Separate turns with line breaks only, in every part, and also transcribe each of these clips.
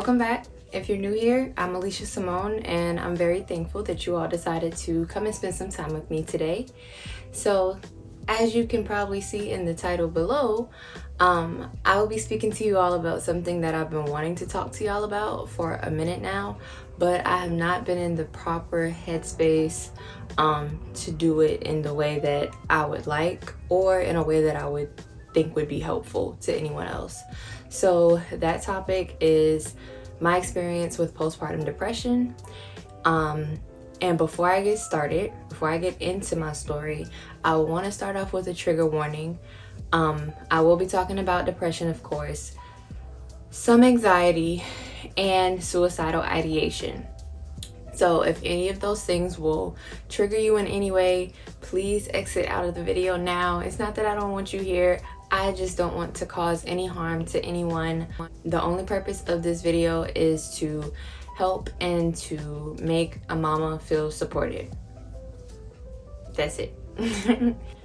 Welcome back. If you're new here, I'm Alicia Simone, and I'm very thankful that you all decided to come and spend some time with me today. So, as you can probably see in the title below, I will be speaking to you all about something that I've been wanting to talk to y'all about for a minute now, but I have not been in the proper headspace to do it in the way that I would like, or in a way that I would think would be helpful to anyone else. So that topic is my experience with postpartum depression. And before I get started, before I get into my story, I want to start off with a trigger warning. I will be talking about depression, of course, some anxiety, and suicidal ideation. So if any of those things will trigger you in any way, please exit out of the video now. It's not that I don't want you here. I just don't want to cause any harm to anyone. The only purpose of this video is to help and to make a mama feel supported. That's it.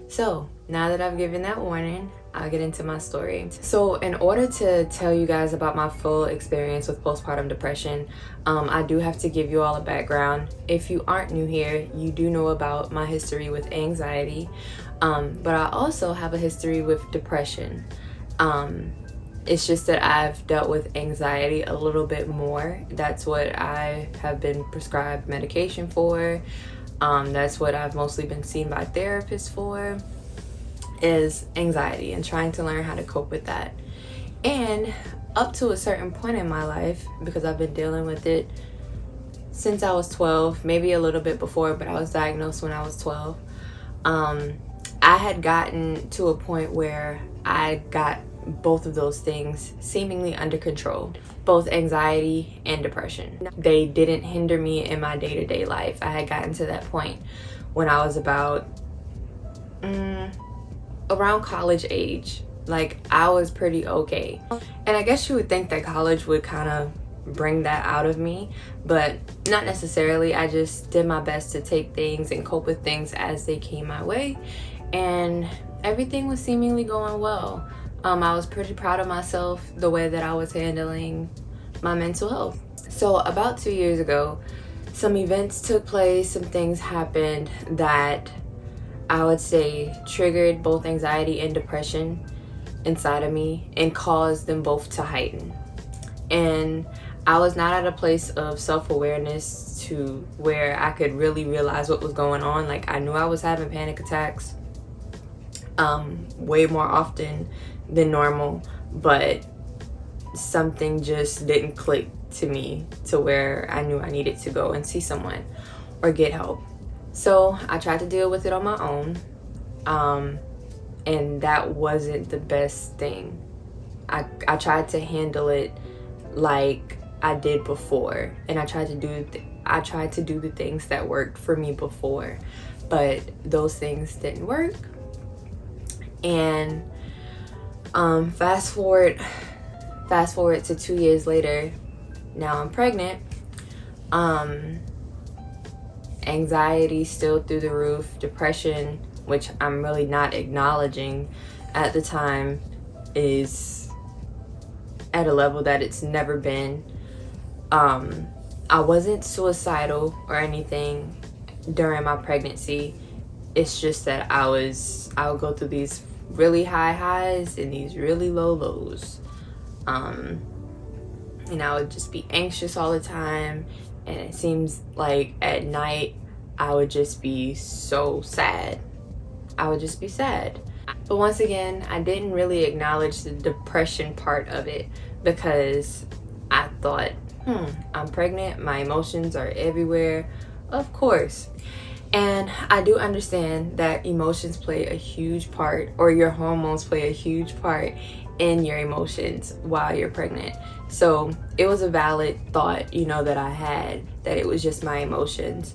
So now that I've given that warning, I'll get into my story. So in order to tell you guys about my full experience with postpartum depression, I do have to give you all a background. If you aren't new here, you do know about my history with anxiety, but I also have a history with depression. It's just that I've dealt with anxiety a little bit more. That's what I have been prescribed medication for. That's what I've mostly been seen by therapists for, is anxiety and trying to learn how to cope with that. And up to a certain point in my life, because I've been dealing with it since I was 12, maybe a little bit before, but I was diagnosed when I was 12. I had gotten to a point where I got both of those things seemingly under control, both anxiety and depression. They didn't hinder me in my day-to-day life. I had gotten to that point when I was about around college age. Like, I was pretty okay. And I guess you would think that college would kind of bring that out of me, but not necessarily. I just did my best to take things and cope with things as they came my way, and everything was seemingly going well. I was pretty proud of myself, the way that I was handling my mental health. So about 2 years ago, some events took place, some things happened that I would say triggered both anxiety and depression inside of me and caused them both to heighten. And I was not at a place of self-awareness to where I could really realize what was going on. Like, I knew I was having panic attacks way more often than normal, but something just didn't click to me to where I knew I needed to go and see someone or get help. So I tried to deal with it on my own, and that wasn't the best thing. I tried to handle it like I did before, and I tried to do the things that worked for me before, but those things didn't work. And fast forward to 2 years later. Now I'm pregnant. Anxiety still through the roof. Depression, which I'm really not acknowledging at the time, is at a level that it's never been. I wasn't suicidal or anything during my pregnancy. It's just that I would go through these really high highs and these really low lows. And I would just be anxious all the time, and it seems like at night I would just be so sad. I would just be sad. But once again, I didn't really acknowledge the depression part of it, because I thought, I'm pregnant, my emotions are everywhere, of course. And I do understand that emotions play a huge part, or your hormones play a huge part in your emotions while you're pregnant. So it was a valid thought, that I had, that it was just my emotions.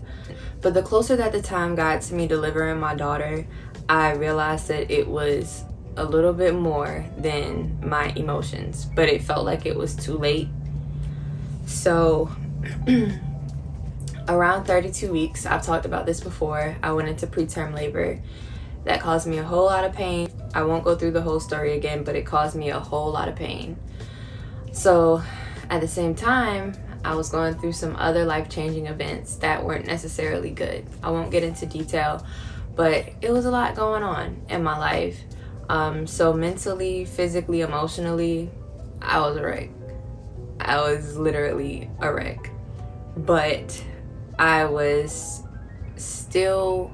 But the closer that the time got to me delivering my daughter, I realized that it was a little bit more than my emotions, but it felt like it was too late. So around 32 weeks, I've talked about this before, I went into preterm labor. That caused me a whole lot of pain. I won't go through the whole story again, but it caused me a whole lot of pain. So At the same time, I was going through some other life-changing events that weren't necessarily good. I won't get into detail, but it was a lot going on in my life. So mentally, physically, emotionally, I was a wreck. I was literally a wreck. But I was still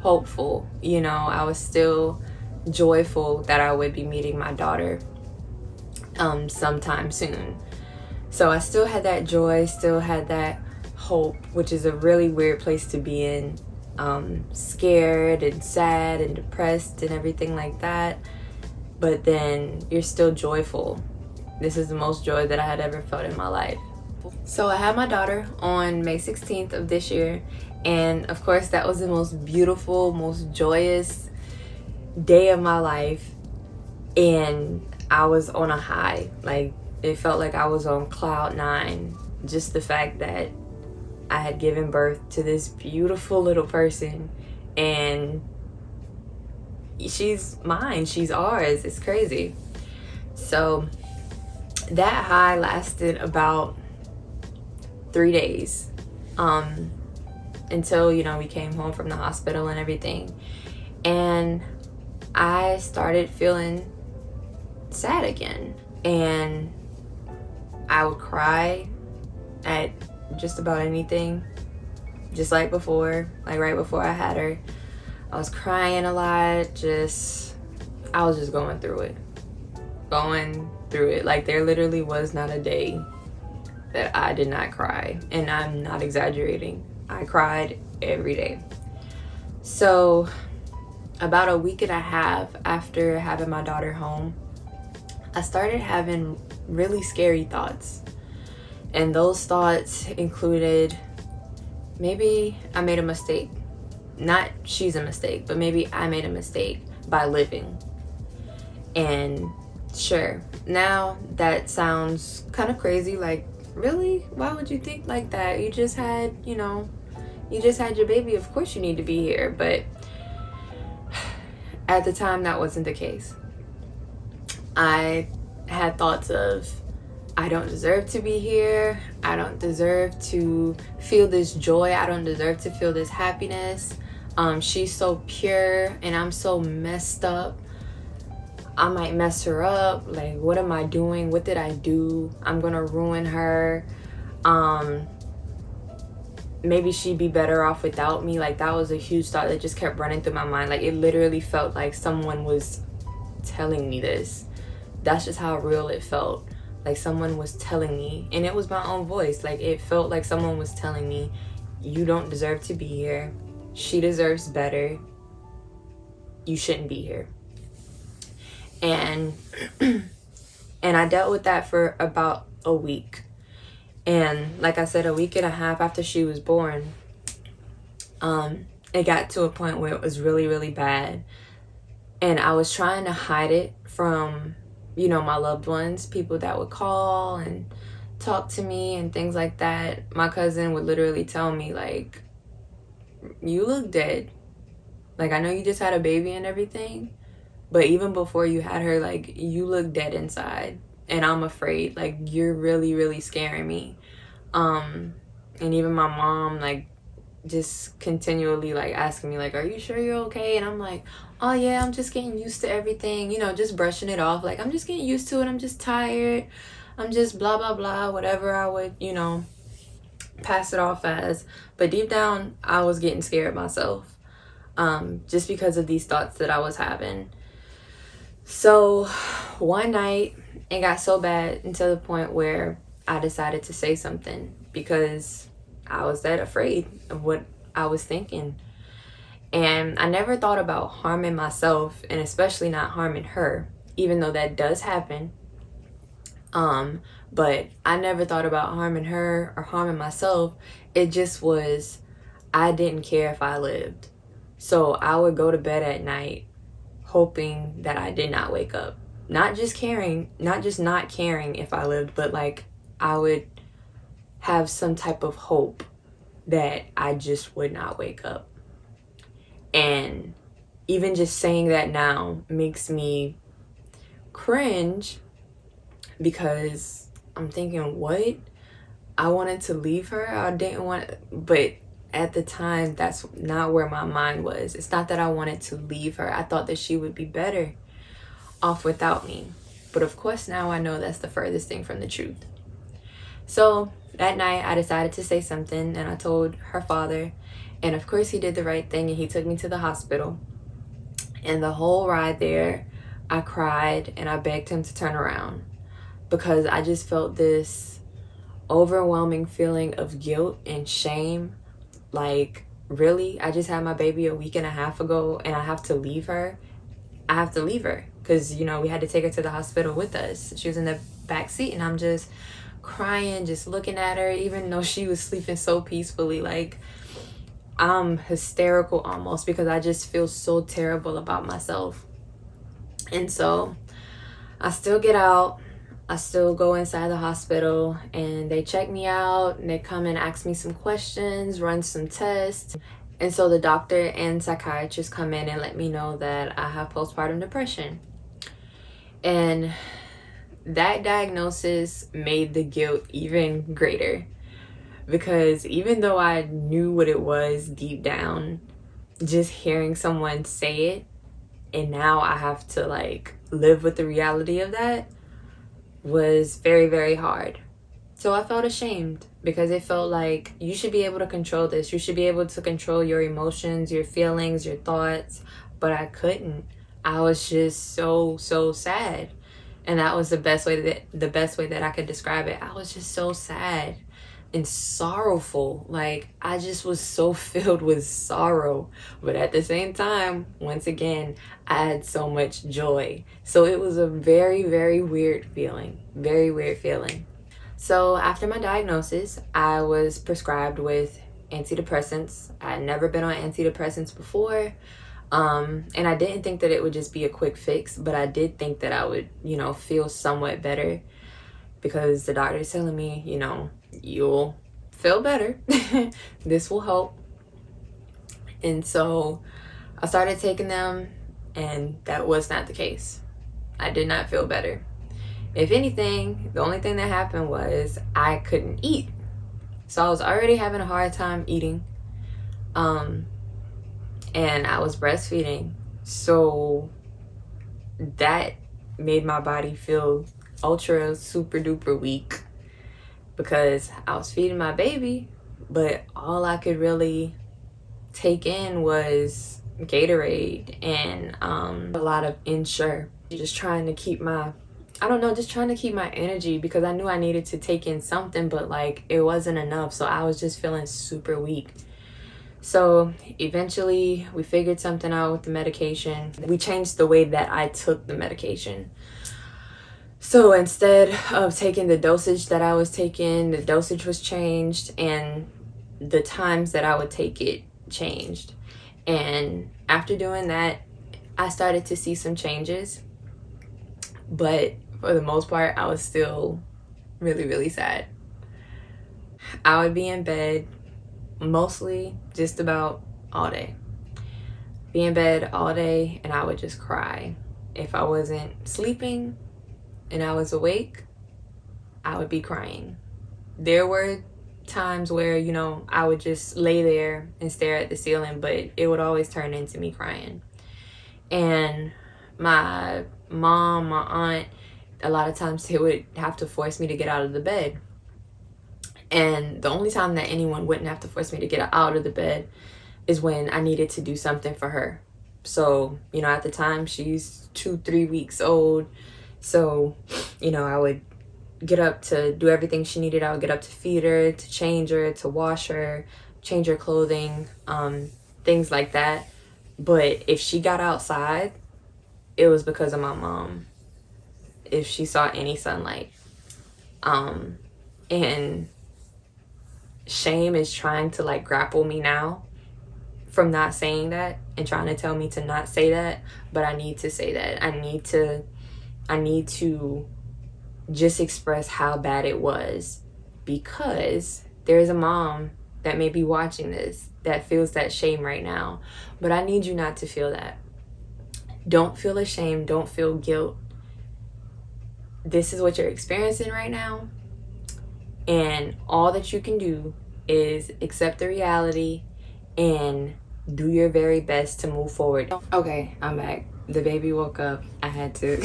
hopeful, you know, I was still joyful that I would be meeting my daughter sometime soon. So I still had that joy, still had that hope, which is a really weird place to be in. Scared and sad and depressed and everything like that. But then you're still joyful. This is the most joy that I had ever felt in my life. So I had my daughter on May 16th of this year. And of course, that was the most beautiful, most joyous day of my life. And I was on a high. Like, it felt like I was on cloud 9. Just the fact that I had given birth to this beautiful little person, and she's mine, she's ours. It's crazy. So that high lasted about 3 days, until, you know, we came home from the hospital and everything, and I started feeling sad again, and I would cry at just about anything, just like before, like right before I had her. I was crying a lot. I was just going through it. Like, there literally was not a day that I did not cry, and I'm not exaggerating. I cried every day. So about a week and a half after having my daughter home, I started having really scary thoughts. And those thoughts included, maybe I made a mistake. Not she's a mistake, but maybe I made a mistake by living. And sure, now that sounds kind of crazy. Like, really? Why would you think like that? You just had your baby. Of course you need to be here. But at the time, that wasn't the case. I had thoughts of, I don't deserve to be here. I don't deserve to feel this joy. I don't deserve to feel this happiness. She's so pure and I'm so messed up. I might mess her up. Like, what am I doing? What did I do? I'm gonna ruin her. Maybe she'd be better off without me. Like, that was a huge thought that just kept running through my mind. Like, it literally felt like someone was telling me this. That's just how real it felt. Like, someone was telling me, and it was my own voice. Like, it felt like someone was telling me, you don't deserve to be here. She deserves better. You shouldn't be here. And I dealt with that for about a week. And like I said, a week and a half after she was born, it got to a point where it was really, really bad. And I was trying to hide it from, you know, my loved ones, people that would call and talk to me and things like that. My cousin would literally tell me, like, you look dead. Like, I know you just had a baby and everything, but even before you had her, like, you look dead inside. And I'm afraid. Like, you're really, really scaring me. And even my mom, like, just continually, like, asking me, like, are you sure you're okay? And I'm like, oh yeah, I'm just getting used to everything, you know, just brushing it off. Like, I'm just getting used to it. I'm just tired. I'm just blah, blah, blah, whatever I would, you know, pass it off as. But deep down, I was getting scared myself, just because of these thoughts that I was having. So one night, it got so bad until the point where I decided to say something, because I was that afraid of what I was thinking. And I never thought about harming myself, and especially not harming her, even though that does happen. But I never thought about harming her or harming myself. It just was, I didn't care if I lived. So I would go to bed at night hoping that I did not wake up. Not just not caring if I lived, but like, I would have some type of hope that I just would not wake up. And even just saying that now makes me cringe, because I'm thinking, what? I wanted to leave her. I didn't want, but at the time, that's not where my mind was. It's not that I wanted to leave her. I thought that she would be better off without me. But of course, now I know that's the furthest thing from the truth. So that night, I decided to say something, and I told her father. And of course, he did the right thing, and he took me to the hospital. And the whole ride there, I cried and I begged him to turn around, because I just felt this overwhelming feeling of guilt and shame. Like, really? I just had my baby a week and a half ago and I have to leave her? I have to leave her because, you know, we had to take her to the hospital with us. She was in the back seat and I'm just crying, just looking at her, even though she was sleeping so peacefully. Like, I'm hysterical almost, because I just feel so terrible about myself. And so I still get out. I still go inside the hospital and they check me out and they come and ask me some questions, run some tests. And so the doctor and psychiatrist come in and let me know that I have postpartum depression. And that diagnosis made the guilt even greater, because even though I knew what it was deep down, just hearing someone say it, and now I have to like live with the reality of that, was very, very hard. So I felt ashamed, because it felt like you should be able to control this. You should be able to control your emotions, your feelings, your thoughts, but I couldn't. I was just so sad. And that was the best way that I could describe it. I was just so sad and sorrowful. Like, I just was so filled with sorrow, but at the same time, once again, I had so much joy. So it was a very, very weird feeling. Very weird feeling. So after my diagnosis, I was prescribed with antidepressants. I had never been on antidepressants before. And I didn't think that it would just be a quick fix, but I did think that I would, you know, feel somewhat better, because the doctor is telling me, you know, you'll feel better. This will help. And so I started taking them, and that was not the case. I did not feel better. If anything, the only thing that happened was I couldn't eat. So I was already having a hard time eating. And I was breastfeeding. So that made my body feel ultra super duper weak, because I was feeding my baby, but all I could really take in was Gatorade and a lot of Ensure. Just trying to keep my, I don't know, just trying to keep my energy, because I knew I needed to take in something, but like it wasn't enough. So I was just feeling super weak. So eventually we figured something out with the medication. We changed the way that I took the medication. So instead of taking the dosage that I was taking, the dosage was changed, and the times that I would take it changed. And after doing that, I started to see some changes. But for the most part, I was still really, really sad. I would be in bed mostly just about all day. Be in bed all day and I would just cry. If I wasn't sleeping and I was awake, I would be crying. There were times where, you know, I would just lay there and stare at the ceiling, but it would always turn into me crying. And my mom, my aunt, a lot of times they would have to force me to get out of the bed. And the only time that anyone wouldn't have to force me to get out of the bed is when I needed to do something for her. So, you know, at the time she's 2-3 weeks old. So, you know, I would get up to do everything she needed. I would get up to feed her, to change her, to wash her, change her clothing, things like that. But if she got outside, it was because of my mom. If she saw any sunlight. And shame is trying to like grapple me now from not saying that, and trying to tell me to not say that, but I need to say that. I need to just express how bad it was, because there's a mom that may be watching this that feels that shame right now, but I need you not to feel that. Don't feel ashamed, don't feel guilt. This is what you're experiencing right now. And all that you can do is accept the reality and do your very best to move forward. Okay, I'm back. The baby woke up. I had to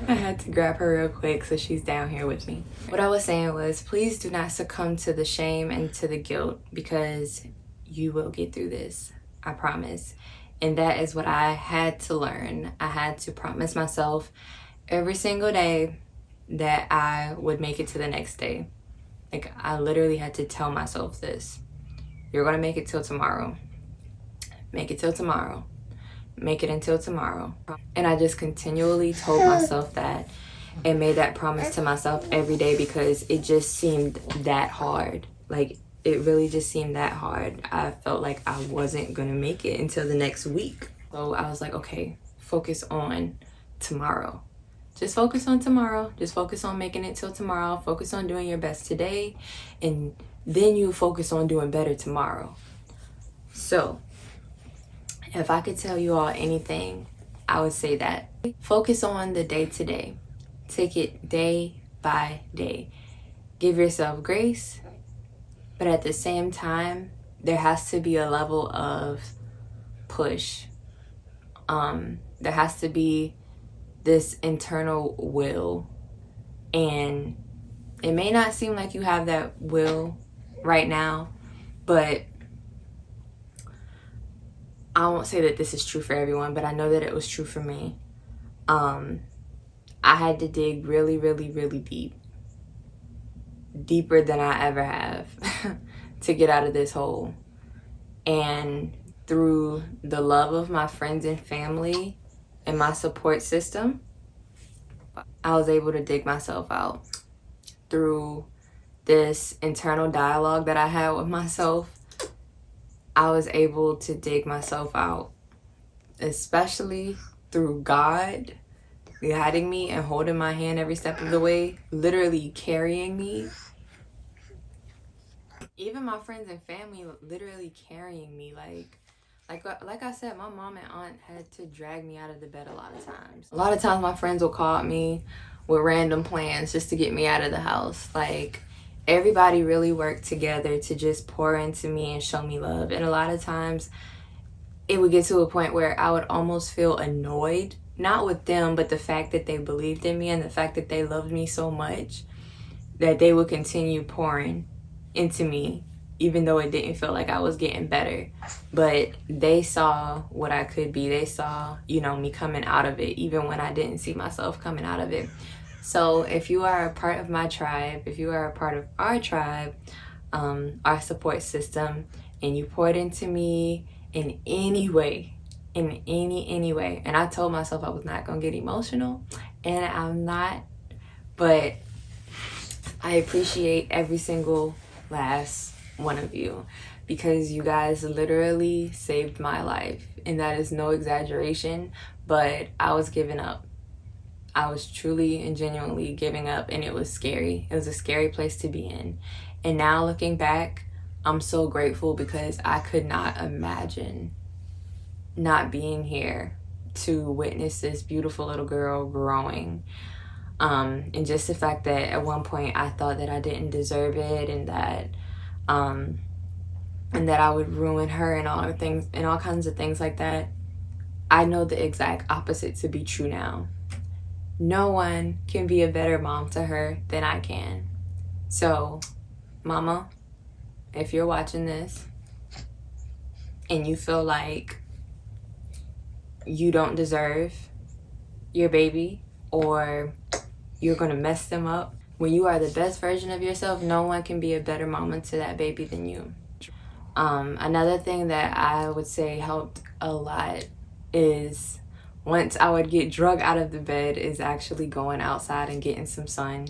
I had to grab her real quick, so she's down here with me. What I was saying was, please do not succumb to the shame and to the guilt, because you will get through this. I promise. And that is what I had to learn. I had to promise myself every single day that I would make it to the next day. Like, I literally had to tell myself this. You're gonna make it till tomorrow. Make it till tomorrow. Make it until tomorrow. And I just continually told myself that and made that promise to myself every day, because it just seemed that hard. Like, it really just seemed that hard. I felt like I wasn't gonna make it until the next week. So I was like, okay, focus on tomorrow. Just focus on tomorrow. Just focus on making it till tomorrow. Focus on doing your best today, and then you focus on doing better tomorrow. So if I could tell you all anything, I would say that. Focus on the day to day. Take it day by day. Give yourself grace, but at the same time, there has to be a level of push. There has to be this internal will, and it may not seem like you have that will right now, but I won't say that this is true for everyone, but I know that it was true for me. I had to dig really, really, really deep. Deeper than I ever have to get out of this hole. And through the love of my friends and family and my support system, I was able to dig myself out. Through this internal dialogue that I had with myself, I was able to dig myself out, especially through God guiding me and holding my hand every step of the way, literally carrying me. Even my friends and family literally carrying me. Like I said, my mom and aunt had to drag me out of the bed a lot of times. A lot of times my friends will call me with random plans just to get me out of the house. Like, everybody really worked together to just pour into me and show me love. And a lot of times it would get to a point where I would almost feel annoyed, not with them, but the fact that they believed in me and the fact that they loved me so much that they would continue pouring into me, even though it didn't feel like I was getting better. But they saw what I could be. They saw, me coming out of it, even when I didn't see myself coming out of it. So if you are a part of my tribe, if you are a part of our tribe, our support system, and you poured into me in any way, in any way, and I told myself I was not gonna get emotional, and I'm not, but I appreciate every single last one of you, because you guys literally saved my life, and that is no exaggeration. But I was giving up. I was truly and genuinely giving up, and it was scary. It was a scary place to be in. And now looking back, I'm so grateful, because I could not imagine not being here to witness this beautiful little girl growing. And just the fact that at one point I thought that I didn't deserve it, and that I would ruin her and all kinds of things like that. I know the exact opposite to be true now. No one can be a better mom to her than I can. So, mama, if you're watching this and you feel like you don't deserve your baby, or you're gonna mess them up, when you are the best version of yourself, no one can be a better mama to that baby than you. Another thing that I would say helped a lot is, once I would get drug out of the bed, is actually going outside and getting some sun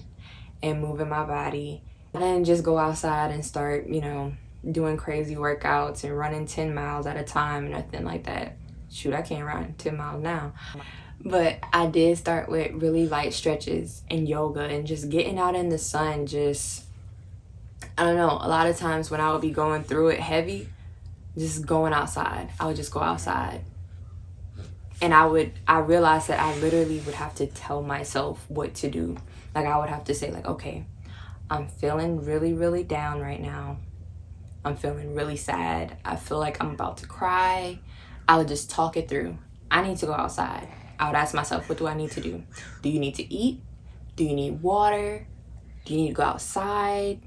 and moving my body. I didn't just go outside and start, doing crazy workouts and running 10 miles at a time, nothing like that. Shoot, I can't run 10 miles now. But I did start with really light stretches and yoga and just getting out in the sun. I don't know, a lot of times when I would be going through it heavy, just going outside. I would just go outside. And I realized that I literally would have to tell myself what to do. Like, I would have to say, like, okay, I'm feeling really, really down right now. I'm feeling really sad. I feel like I'm about to cry. I would just talk it through. I need to go outside. I would ask myself, what do I need to do? Do you need to eat? Do you need water? Do you need to go outside?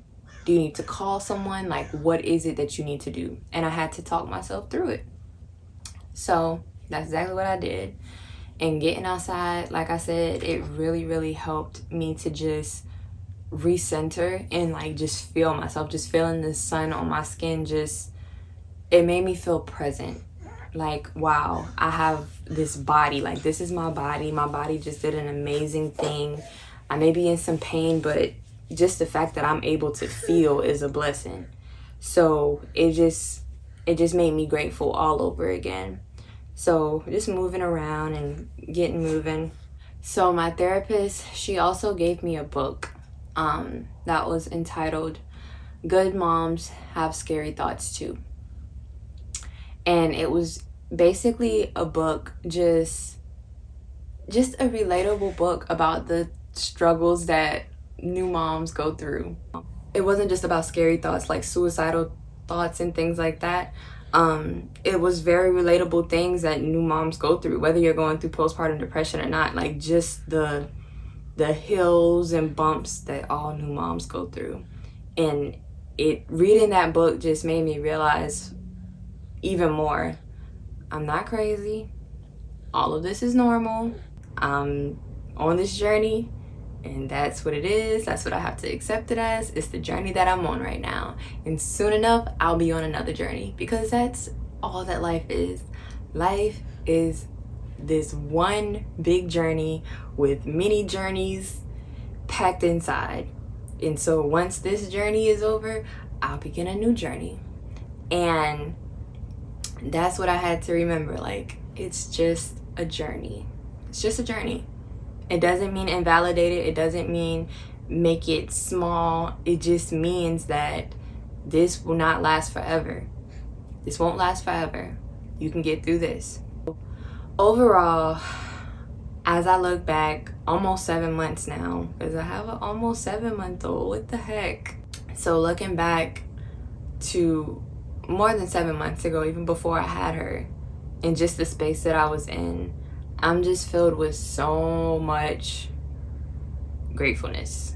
Do you need to call someone? Like, what is it that you need to do? And I had to talk myself through it. So that's exactly what I did. And getting outside, like I said, it really, really helped me to just recenter and like just feel myself, just feeling the sun on my skin. Just, it made me feel present. Like, wow, I have this body. Like, this is my body. My body just did an amazing thing. I may be in some pain, but just the fact that I'm able to feel is a blessing. So it just made me grateful all over again. So just moving around and getting moving. So my therapist, she also gave me a book that was entitled Good Moms Have Scary Thoughts Too. And it was basically a book, just a relatable book about the struggles that new moms go through. It wasn't just about scary thoughts like suicidal thoughts and things like that. It was very relatable things that new moms go through, whether you're going through postpartum depression or not. Like, just the hills and bumps that all new moms go through. And reading that book just made me realize even more, I'm not crazy. All of this is normal. I'm on this journey, and that's what it is. That's what I have to accept it as. It's the journey that I'm on right now. And soon enough, I'll be on another journey, because that's all that life is. Life is this one big journey with many journeys packed inside. And so once this journey is over, I'll begin a new journey. And that's what I had to remember. Like, it's just a journey. It's just a journey. It doesn't mean invalidate it. It doesn't mean make it small. It just means that this will not last forever. This won't last forever. You can get through this. Overall, as I look back, almost 7 months now, because I have an almost 7-month-old. What the heck? So looking back to more than 7 months ago, even before I had her, and just the space that I was in, I'm just filled with so much gratefulness.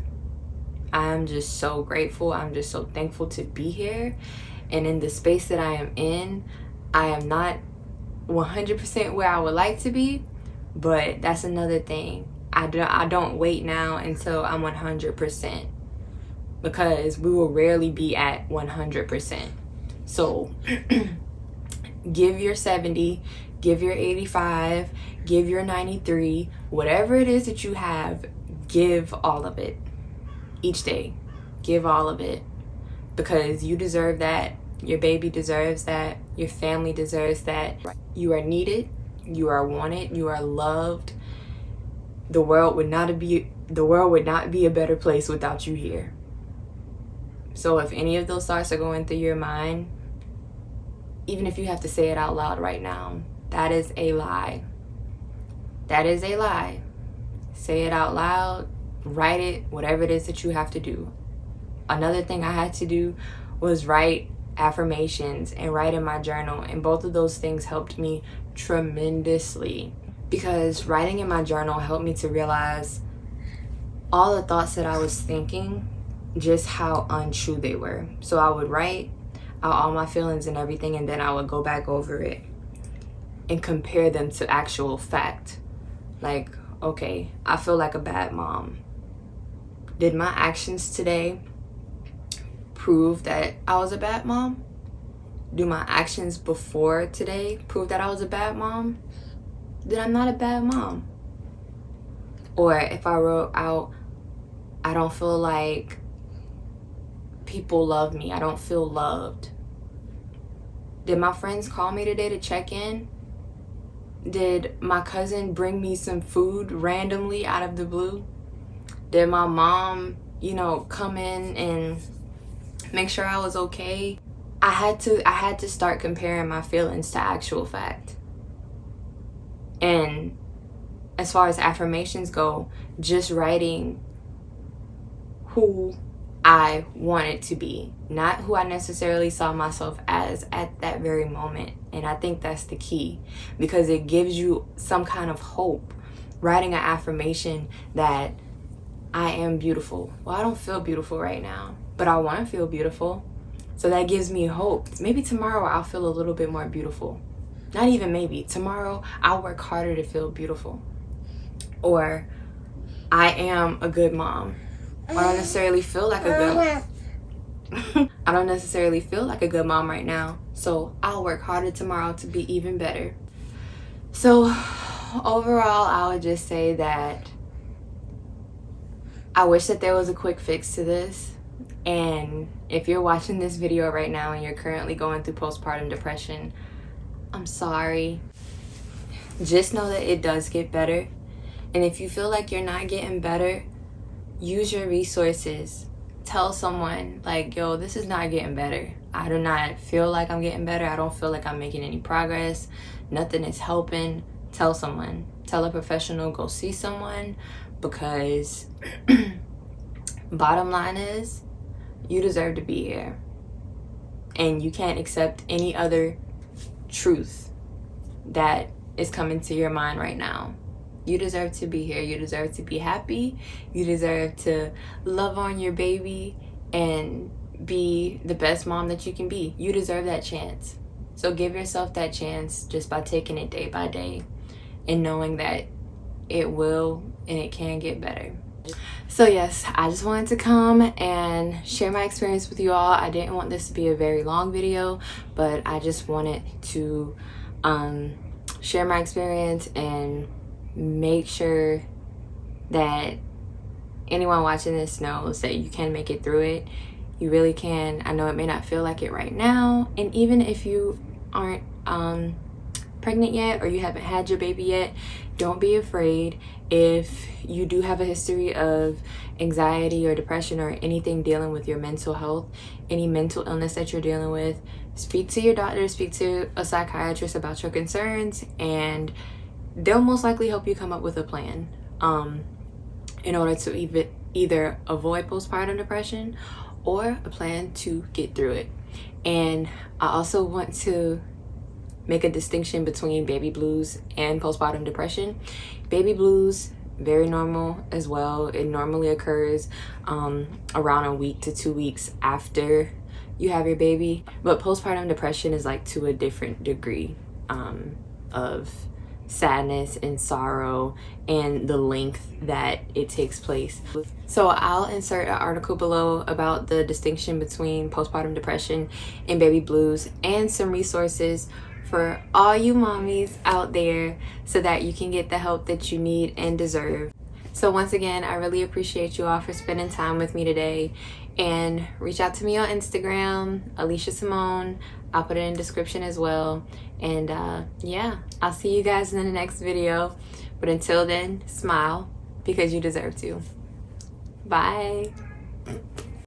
I'm just so grateful. I'm just so thankful to be here. And in the space that I am in, I am not 100% where I would like to be, but that's another thing. I don't wait now until I'm 100%, because we will rarely be at 100%. So give your 70, give your 85, give your 93, whatever it is that you have, give all of it. Each day, give all of it, because you deserve that. Your baby deserves that. Your family deserves that. You are needed. You are wanted. You are loved. The world would not be a better place without you here. So if any of those thoughts are going through your mind, even if you have to say it out loud right now, that is a lie. That is a lie. Say it out loud, write it, whatever it is that you have to do. Another thing I had to do was write affirmations and write in my journal, and both of those things helped me tremendously, because writing in my journal helped me to realize all the thoughts that I was thinking, just how untrue they were. So I would write out all my feelings and everything, and then I would go back over it and compare them to actual fact. Like, okay, I feel like a bad mom. Did my actions today prove that I was a bad mom? Do my actions before today prove that I was a bad mom? Then I'm not a bad mom. Or if I wrote out, I don't feel like people love me, I don't feel loved. Did my friends call me today to check in? Did my cousin bring me some food randomly out of the blue? Did my mom, come in and make sure I was okay? I had to start comparing my feelings to actual fact. And as far as affirmations go, just writing who I wanted to be, not who I necessarily saw myself as at that very moment. And I think that's the key, because it gives you some kind of hope. Writing an affirmation that I am beautiful. Well, I don't feel beautiful right now, but I want to feel beautiful. So that gives me hope. Maybe tomorrow I'll feel a little bit more beautiful. Not even maybe. Tomorrow I'll work harder to feel beautiful. Or I am a good mom. I don't necessarily feel like a good I don't necessarily feel like a good mom right now. So I'll work harder tomorrow to be even better. So overall, I would just say that I wish that there was a quick fix to this. And if you're watching this video right now and you're currently going through postpartum depression, I'm sorry. Just know that it does get better. And if you feel like you're not getting better, use your resources. Tell someone like, yo, this is not getting better. I do not feel like I'm getting better. I don't feel like I'm making any progress. Nothing is helping. Tell someone. Tell a professional, go see someone, because bottom line is, you deserve to be here. And you can't accept any other truth that is coming to your mind right now. You deserve to be here. You deserve to be happy. You deserve to love on your baby and be the best mom that you can be. You deserve that chance. So give yourself that chance just by taking it day by day and knowing that it will and it can get better. So yes, I just wanted to come and share my experience with you all. I didn't want this to be a very long video, but I just wanted to share my experience and make sure that anyone watching this knows that you can make it through it. You really can. I know it may not feel like it right now, and even if you aren't pregnant yet or you haven't had your baby yet, don't be afraid. If you do have a history of anxiety or depression or anything dealing with your mental health, any mental illness that you're dealing with, speak to your doctor, speak to a psychiatrist about your concerns, and they'll most likely help you come up with a plan in order to either avoid postpartum depression or a plan to get through it. And I also want to make a distinction between baby blues and postpartum depression. Baby blues, very normal as well. It normally occurs around a week to 2 weeks after you have your baby. But postpartum depression is like to a different degree of sadness and sorrow and the length that it takes place. So I'll insert an article below about the distinction between postpartum depression and baby blues and some resources for all you mommies out there so that you can get the help that you need and deserve. So once again, I really appreciate you all for spending time with me today, and reach out to me on Instagram, Alicia Simone. I'll put it in the description as well. And yeah, I'll see you guys in the next video. But until then, smile, because you deserve to. Bye.